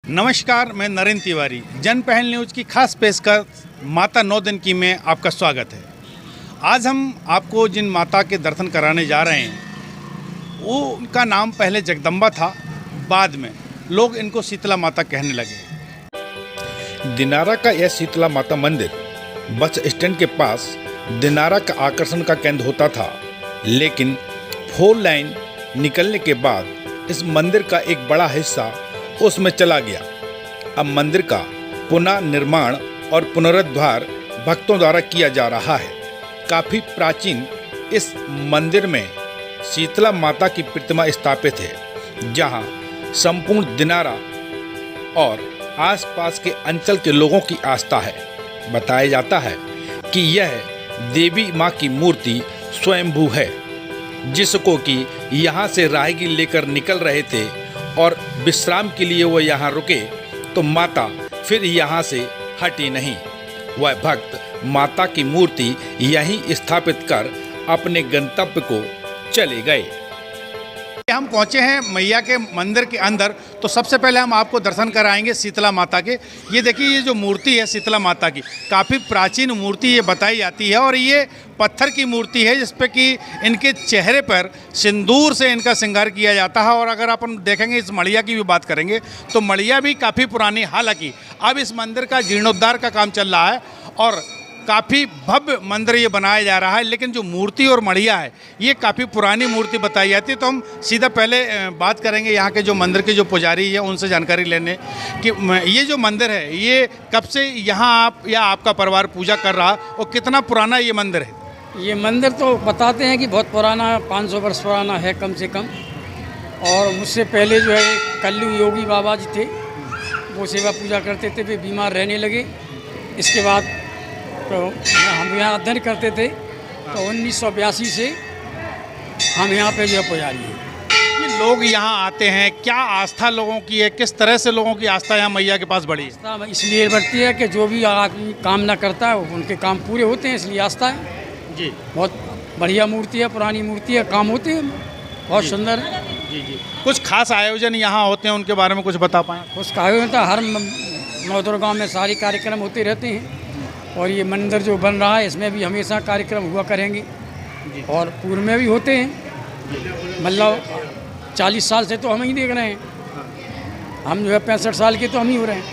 नमस्कार, मैं नरेंद्र तिवारी। जन पहल न्यूज़ की खास पेशकश माता 9 दिन की में आपका स्वागत है। आज हम आपको जिन माता के दर्शन कराने जा रहे हैं वो उनका नाम पहले जगदम्बा था, बाद में लोग इनको शीतला माता कहने लगे। दिनारा का यह शीतला माता मंदिर बस स्टैंड के पास दिनारा का आकर्षण का केंद्र होता था, लेकिन 4 लाइन निकलने के बाद इस मंदिर का एक बड़ा हिस्सा उसमें चला गया। अब मंदिर का पुनः निर्माण और पुनरुद्धार भक्तों द्वारा किया जा रहा है। काफ़ी प्राचीन इस मंदिर में शीतला माता की प्रतिमा स्थापित है, जहां संपूर्ण दिनारा और आसपास के अंचल के लोगों की आस्था है। बताया जाता है कि यह देवी माँ की मूर्ति स्वयंभू है, जिसको कि यहाँ से राहगीर लेकर निकल रहे थे और विश्राम के लिए वो यहाँ रुके तो माता फिर यहाँ से हटी नहीं। वह भक्त माता की मूर्ति यहीं स्थापित कर अपने गंतव्य को चले गए। हम पहुँचे हैं मैया के मंदिर के अंदर, तो सबसे पहले हम आपको दर्शन कराएंगे शीतला माता के। ये देखिए, ये जो मूर्ति है शीतला माता की, काफ़ी प्राचीन मूर्ति ये बताई जाती है और ये पत्थर की मूर्ति है, जिस पे कि इनके चेहरे पर सिंदूर से इनका श्रृंगार किया जाता है। और अगर अपन देखेंगे, इस मड़िया की भी बात करेंगे तो मड़िया भी काफ़ी पुरानी, हालांकि अब इस मंदिर का जीर्णोद्धार का काम चल रहा है और काफ़ी भव्य मंदिर ये बनाया जा रहा है, लेकिन जो मूर्ति और मड़िया है ये काफ़ी पुरानी मूर्ति बताई जाती है। तो हम सीधा पहले बात करेंगे यहाँ के जो मंदिर के जो पुजारी है उनसे जानकारी लेने कि ये जो मंदिर है ये कब से यहाँ आप या आपका परिवार पूजा कर रहा और कितना पुराना ये मंदिर है। ये मंदिर तो बताते हैं कि बहुत पुराना, 500 वर्ष पुराना है कम से कम। और मुझसे पहले जो है कल्लू योगी बाबा जी थे, वो सेवा पूजा करते थे, वे बीमार रहने लगे। इसके बाद तो हम यहाँ अध्ययन करते थे, तो 1982 से हम यहाँ पे जो है पुजारी हैं। ये लोग यहाँ आते हैं, क्या आस्था लोगों की है, किस तरह से लोगों की आस्था यहाँ मैया के पास बढ़ी है? आस्था इसलिए बढ़ती है कि जो भी आदमी कामना करता है उनके काम पूरे होते हैं, इसलिए आस्था है जी। बहुत बढ़िया मूर्ति है, पुरानी मूर्ति है, काम होते हैं, बहुत सुंदर है। जी जी। कुछ खास आयोजन यहाँ होते हैं, उनके बारे में कुछ बता पाएँ? उसका आयोजन था, हर नवदुर्गा में सारे कार्यक्रम होते रहते हैं। और ये मंदिर जो बन रहा है इसमें भी हमेशा कार्यक्रम हुआ करेंगे और पूर्व में भी होते हैं। मतलब 40 साल से तो हम ही देख रहे हैं, हम जो है 65 साल के तो हम ही हो रहे हैं,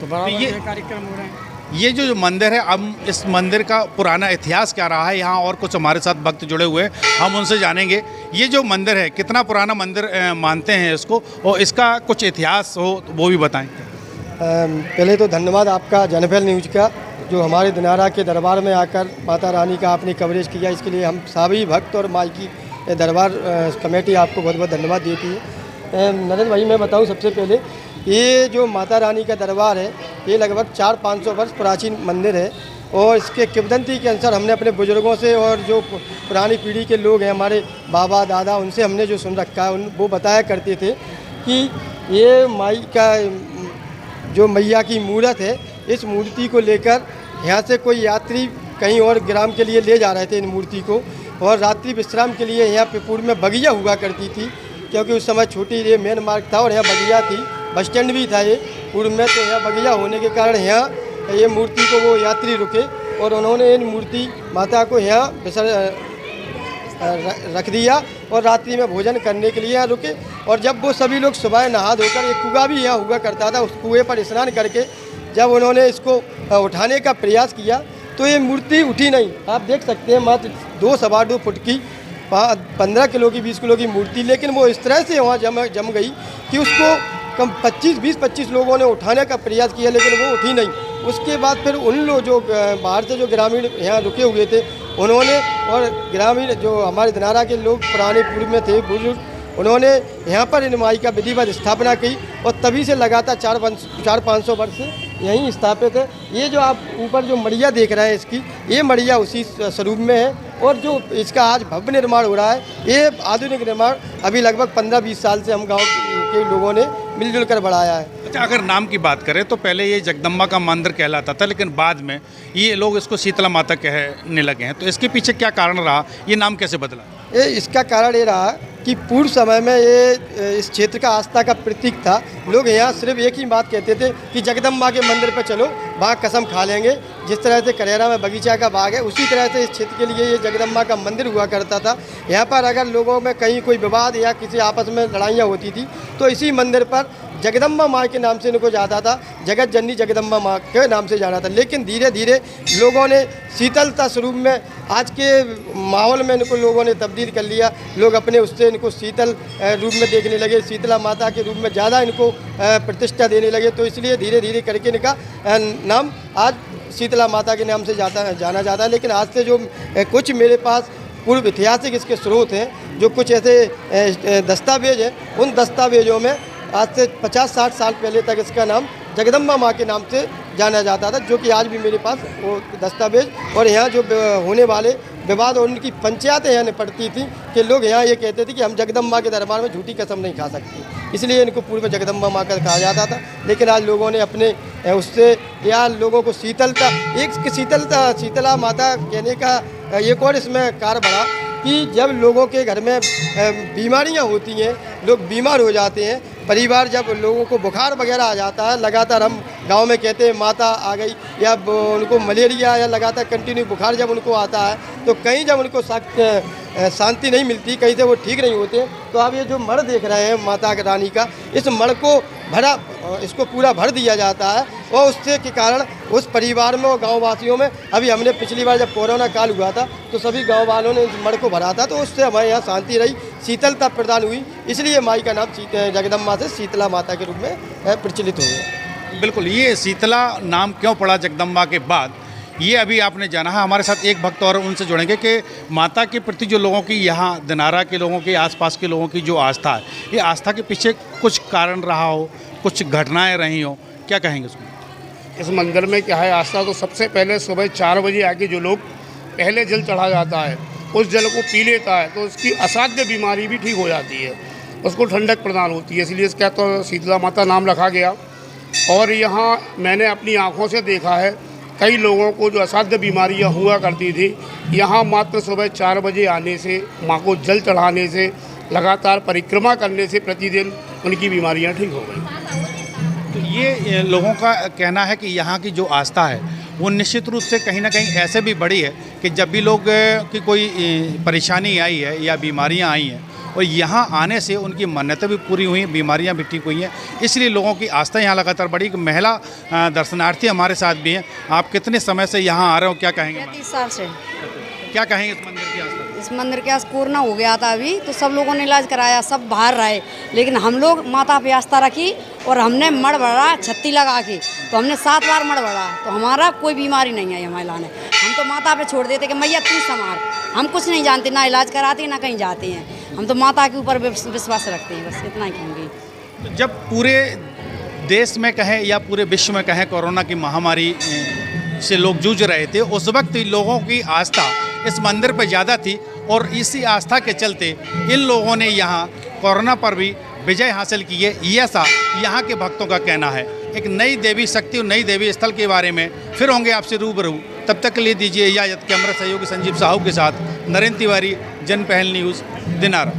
तो बराबर ये कार्यक्रम हो रहे हैं। ये जो मंदिर है, अब इस मंदिर का पुराना इतिहास क्या रहा है यहाँ, और कुछ हमारे साथ भक्त जुड़े हुए हैं, हम उनसे जानेंगे। ये जो मंदिर है कितना पुराना मंदिर मानते हैं इसको, और इसका कुछ इतिहास हो तो वो भी बताएं। पहले तो धन्यवाद आपका जनपहल न्यूज़ का, जो हमारे दिनारा के दरबार में आकर माता रानी का आपने कवरेज किया, इसके लिए हम सभी भक्त और माई की दरबार कमेटी आपको बहुत बहुत धन्यवाद देती है। नरेंद्र भाई, मैं बताऊं सबसे पहले, ये जो माता रानी का दरबार है ये लगभग 400-500 वर्ष प्राचीन मंदिर है। और इसके किंवदंती के अनुसार हमने अपने बुजुर्गों से और जो पुरानी पीढ़ी के लोग हैं, हमारे बाबा दादा, उनसे हमने जो सुन रखा है, वो बताया करते थे कि ये माई का जो मैया की मूर्त है, इस मूर्ति को लेकर यहाँ से कोई यात्री कहीं और ग्राम के लिए ले जा रहे थे इन मूर्ति को, और रात्रि विश्राम के लिए यहाँ पे पूर्व में बगिया हुआ करती थी, क्योंकि उस समय छोटी ये मेन मार्ग था और यहाँ बगिया थी, बस स्टैंड भी था ये पूर्व में। तो यहाँ बगिया होने के कारण यहाँ ये मूर्ति को वो यात्री रुके और उन्होंने इन मूर्ति माता को यहाँ रख दिया और रात्रि में भोजन करने के लिए यहाँ रुके। और जब वो सभी लोग सुबह नहा धोकर, एक कुआं भी यहाँ हुआ करता था, उस कुएँ पर स्नान करके जब उन्होंने इसको उठाने का प्रयास किया तो ये मूर्ति उठी नहीं। आप देख सकते हैं, मात्र 2-2.25 फुट की 15 किलो की 20 किलो की मूर्ति, लेकिन वो इस तरह से वहाँ जम गई कि उसको कम 20-25 लोगों ने उठाने का प्रयास किया, लेकिन वो उठी नहीं। उसके बाद फिर उन लोग जो बाहर से जो ग्रामीण यहाँ रुके हुए थे उन्होंने, और ग्रामीण जो हमारे दिनारा के लोग पुराने पूर्व में थे बुजुर्ग, उन्होंने यहाँ पर इन माई का विधिवत स्थापना की और तभी से लगातार 400-500 वर्ष से यहीं स्थापित है। ये जो आप ऊपर जो मड़िया देख रहे हैं, इसकी ये मड़िया उसी स्वरूप में है। और जो इसका आज भव्य निर्माण हो रहा है, ये आधुनिक निर्माण अभी लगभग 15-20 साल से हम गांव के लोगों ने मिलजुल कर बढ़ाया है। अच्छा, अगर नाम की बात करें तो पहले ये जगदम्बा का मंदिर कहलाता था, लेकिन बाद में ये लोग इसको शीतला माता कहने लगे हैं, तो इसके पीछे क्या कारण रहा, ये नाम कैसे बदला? इसका कारण ये रहा कि पूर्व समय में ये इस क्षेत्र का आस्था का प्रतीक था। लोग यहाँ सिर्फ एक ही बात कहते थे कि जगदम्बा के मंदिर पर चलो, वहाँ कसम खा लेंगे। जिस तरह से करेरा में बगीचा का बाग है, उसी तरह से इस क्षेत्र के लिए ये जगदम्बा का मंदिर हुआ करता था। यहाँ पर अगर लोगों में कहीं कोई विवाद या किसी आपस में लड़ाइयाँ होती थी तो इसी मंदिर पर जगदम्बा माँ के नाम से इनको जाता था, जगत जननी जगदम्बा माँ के नाम से जाना था। लेकिन धीरे धीरे लोगों ने शीतलता स्वरूप में आज के माहौल में इनको लोगों ने तब्दील कर लिया। लोग अपने उससे इनको शीतल रूप में देखने लगे, शीतला माता के रूप में ज़्यादा इनको प्रतिष्ठा देने लगे। तो इसलिए धीरे धीरे करके इनका नाम आज शीतला माता के नाम से जाना जाता है। लेकिन आज से जो कुछ मेरे पास पूर्व ऐतिहासिक इसके स्रोत हैं, जो कुछ ऐसे दस्तावेज हैं, उन दस्तावेजों में आज से 50-60 साल पहले तक इसका नाम जगदम्बा माँ के नाम से जाना जाता था, जो कि आज भी मेरे पास वो दस्तावेज और यहाँ जो होने वाले विवाद और उनकी पंचायतें यहाँ निपटती थी कि लोग यहाँ ये कहते थे कि हम जगदम्बा के दरबार में झूठी कसम नहीं खा सकते, इसलिए इनको पूर्व जगदम्बा माँ का कहा जाता था। लेकिन आज लोगों ने अपने उससे या लोगों को शीतला माता कहने का एक और इसमें कार्य बढ़ा कि जब लोगों के घर में बीमारियां होती हैं, लोग बीमार हो जाते हैं, परिवार जब लोगों को बुखार वगैरह आ जाता है, लगातार हम गांव में कहते हैं माता आ गई, या उनको मलेरिया या लगातार कंटिन्यू बुखार जब उनको आता है, तो कहीं जब उनको शांति नहीं मिलती, कहीं से वो ठीक नहीं होते। तो आप ये जो मड़ देख रहे हैं माता रानी का, इस मड़ को इसको पूरा भर दिया जाता है और उससे के कारण उस परिवार में और गाँव वासियों में, अभी हमने पिछली बार जब कोरोना काल हुआ था तो सभी गाँव वालों ने इस मड़ को भरा था, तो उससे हमारे यहाँ शांति रही, शीतलता प्रदान हुई। इसलिए माई का नाम जगदम्बा से शीतला माता के रूप में प्रचलित हो गया। बिल्कुल, ये शीतला नाम क्यों पड़ा जगदम्बा के बाद, ये अभी आपने जाना है। हमारे साथ एक भक्त और उनसे जुड़ेंगे कि माता के प्रति जो लोगों की, यहाँ दिनारा के लोगों की, आसपास के लोगों की जो आस्था है, ये आस्था के पीछे कुछ कारण रहा हो, कुछ घटनाएं रही हो, क्या कहेंगे उसमें? इस मंदिर में क्या है आस्था, तो सबसे पहले सुबह 4 बजे आके जो लोग पहले जल चढ़ा जाता है, उस जल को पी लेता है तो उसकी असाध्य बीमारी भी ठीक हो जाती है, उसको ठंडक प्रदान होती है। इसलिए इसका तो शीतला माता नाम रखा गया। और यहाँ मैंने अपनी आँखों से देखा है कई लोगों को जो असाध्य बीमारियाँ हुआ करती थी, यहाँ मात्र सुबह 4 बजे आने से, माँ को जल चढ़ाने से, लगातार परिक्रमा करने से प्रतिदिन उनकी बीमारियाँ ठीक हो गई। तो ये लोगों का कहना है कि यहाँ की जो आस्था है वो निश्चित रूप से कहीं ना कहीं ऐसे भी बढ़ी है कि जब भी लोग की कोई परेशानी आई है या बीमारियाँ आई हैं और यहाँ आने से उनकी मन्नतें भी पूरी हुई, बीमारियाँ भी ठीक हुई हैं, इसलिए लोगों की आस्था यहाँ लगातार बढ़ी। महिला दर्शनार्थी हमारे साथ भी हैं। आप कितने समय से यहाँ आ रहे हो, क्या कहेंगे? 30 साल से। क्या कहेंगे इस मंदिर की आस्था? इस मंदिर के आस कोरोना हो गया था अभी, तो सब लोगों ने इलाज कराया, सब बाहर रहे, लेकिन हम लोग माता पे आस्था रखी और हमने मड़ भरा छत्ती लगा के, तो हमने 7 बार मड़ भरा, तो हमारा कोई बीमारी नहीं आई महिला ने। हम तो माता पे छोड़ देते कि मैया तू संभाल, हम कुछ नहीं जानते, ना इलाज कराते ना कहीं जाते हैं, हम तो माता के ऊपर विश्वास रखते हैं, बस इतना ही कहूँगी। जब पूरे देश में कहें या पूरे विश्व में कहें कोरोना की महामारी से लोग जूझ रहे थे, उस वक्त लोगों की आस्था इस मंदिर पर ज़्यादा थी और इसी आस्था के चलते इन लोगों ने यहाँ कोरोना पर भी विजय हासिल की है, ऐसा यहाँ के भक्तों का कहना है। एक नई देवी शक्ति और नई देवी स्थल के बारे में फिर होंगे आपसे रूबरू, तब तक के लिए दीजिए इजाज़त। कैमरा सहयोगी संजीव साहू के साथ नरेंद्र तिवारी, जन पहल न्यूज़, दिनारा।